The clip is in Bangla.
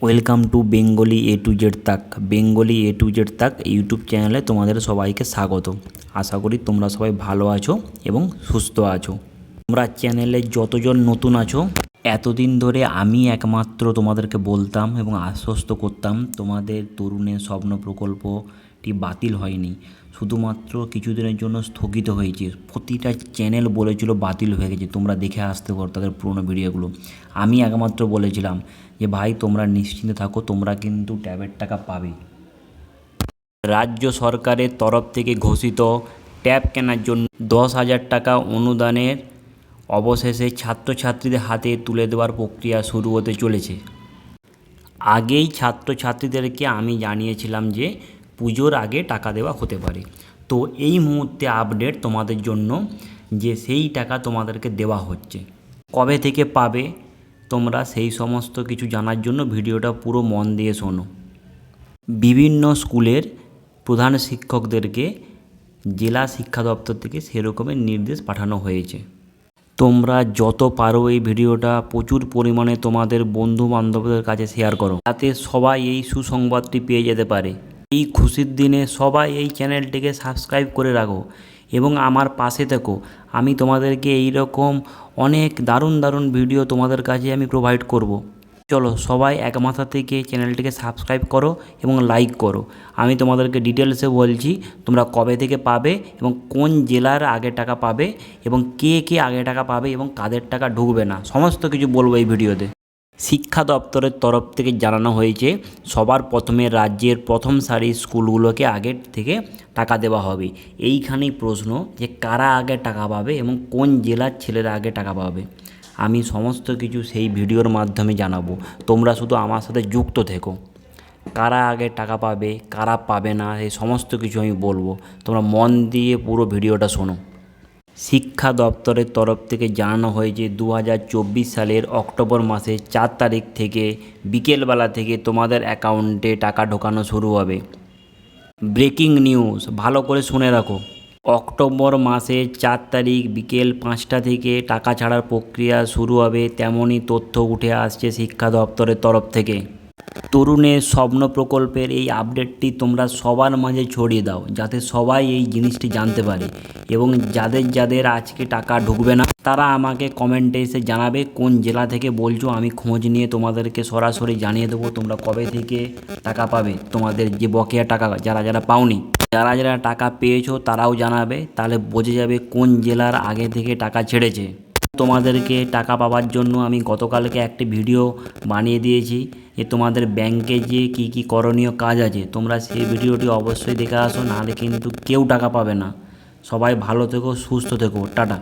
Welcome to Bengali A to Z তাক। বেঙ্গলি এ টু জেড তাক ইউটিউব চ্যানেলে তোমাদের সবাইকে স্বাগত। আশা করি তোমরা সবাই ভালো আছো এবং সুস্থ আছো। তোমরা চ্যানেলে যতজন নতুন আছো, এতদিন ধরে আমি একমাত্র তোমাদেরকে বলতাম এবং আশ্বস্ত করতাম তোমাদের তরুণের স্বপ্ন প্রকল্পটি বাতিল হয়নি, শুধুমাত্র কিছুদিনের জন্য স্থগিত হয়েছে। প্রতিটা চ্যানেল বলেছিল বাতিল হয়ে গেছে, তোমরা দেখে আসতে পারো তাদের পুরোনো ভিডিওগুলো। আমি একমাত্র বলেছিলাম যে ভাই তোমরা নিশ্চিন্তে থাকো, তোমরা কিন্তু ট্যাবের টাকা পাবে। রাজ্য সরকারের তরফ থেকে ঘোষিত ট্যাব কেনার জন্য 10,000 টাকা অনুদানের অবশেষে ছাত্রছাত্রীদের হাতে তুলে দেওয়ার প্রক্রিয়া শুরু হতে চলেছে। আগেই ছাত্রছাত্রীদেরকে আমি জানিয়েছিলাম যে পুজোর আগে টাকা দেওয়া হতে পারে। তো এই মুহূর্তে আপডেট তোমাদের জন্য যে সেই টাকা তোমাদেরকে দেওয়া হচ্ছে। কবে থেকে পাবে তোমরা সেই সমস্ত কিছু জানার জন্য ভিডিওটা পুরো মন দিয়ে শোনো। বিভিন্ন স্কুলের প্রধান শিক্ষকদেরকে জেলা শিক্ষা দপ্তর থেকে সেরকমের নির্দেশ পাঠানো হয়েছে। তোমরা যত পারো এই ভিডিওটা প্রচুর পরিমাণে তোমাদের বন্ধু বান্ধবদের কাছে শেয়ার করো, যাতে সবাই এই সুসংবাদটি পেয়ে যেতে পারে। এই খুশির দিনে সবাই এই চ্যানেলটিকে সাবস্ক্রাইব করে রাখো এবং আমার পাশে থেকো। আমি তোমাদেরকে এই রকম অনেক দারুণ দারুণ ভিডিও তোমাদের কাছে আমি প্রোভাইড করব। চলো সবাই এক মাথা থেকে চ্যানেলটিকে সাবস্ক্রাইব করো এবং লাইক করো। আমি তোমাদেরকে ডিটেলসে বলছি তোমরা কবে থেকে পাবে এবং কোন জেলার আগে টাকা পাবে এবং কে কে আগে টাকা পাবে এবং কাদের টাকা ঢুকবে না, সমস্ত কিছু বলবো এই ভিডিওতে। শিক্ষা দপ্তরের তরফ থেকে জানানো হয়েছে সবার প্রথমে রাজ্যের প্রথম সারির স্কুলগুলোকে আগের থেকে টাকা দেওয়া হবে। এইখানেই প্রশ্ন যে কারা আগে টাকা পাবে এবং কোন জেলার ছেলেরা আগে টাকা পাবে। আমি সমস্ত কিছু সেই ভিডিওর মাধ্যমে জানাবো, তোমরা শুধু আমার সাথে যুক্ত থেকো। কারা আগে টাকা পাবে কারা পাবে না এই সমস্ত কিছু আমি বলবো, তোমরা মন দিয়ে পুরো ভিডিওটা শোনো। শিক্ষা দপ্তরের তরফ থেকে জানানো হয়েছে 2024 সালের অক্টোবর মাসের 4 তারিখ থেকে বিকেলবেলা থেকে তোমাদের অ্যাকাউন্টে টাকা ঢোকানো শুরু হবে। ব্রেকিং নিউজ, ভালো করে শুনে রাখো। অক্টোবর মাসের 4 তারিখ বিকেল 5টা থেকে টাকা ছাড়ার প্রক্রিয়া শুরু হবে, তেমনই তথ্য উঠে আসছে শিক্ষা দপ্তরের তরফ থেকে। তরুণের স্বপ্ন প্রকল্পের এই আপডেটটি তোমরা সবার মাঝে ছড়িয়ে দাও, যাতে সবাই এই জিনিসটি জানতে পারে। এবং যাদের যাদের আজকে টাকা ঢুকবে না তারা আমাকে কমেন্টে এসে জানাবে কোন জেলা থেকে বলছো, আমি খোঁজ নিয়ে তোমাদেরকে সরাসরি জানিয়ে দেবো তোমরা কবে থেকে টাকা পাবে। তোমাদের যে বকেয়া টাকা যারা যারা পাওনি, যারা যারা টাকা পেয়েছো তারাও জানাবে, তাহলে বোঝা যাবে কোন জেলার আগে থেকে টাকা ছেড়েছে। তোমাদেরকে টাকা পাওয়ার জন্য আমি গতকালকে একটি ভিডিও বানিয়ে দিয়েছি যে তোমাদের ব্যাংকে যে কি কি করণীয় কাজ আছে, তোমরা সেই ভিডিওটি অবশ্যই দেখে আসো, নাহলে কিন্তু কেউ টাকা পাবে না। সবাই ভালো থেকো, সুস্থ থেকো, টাটা।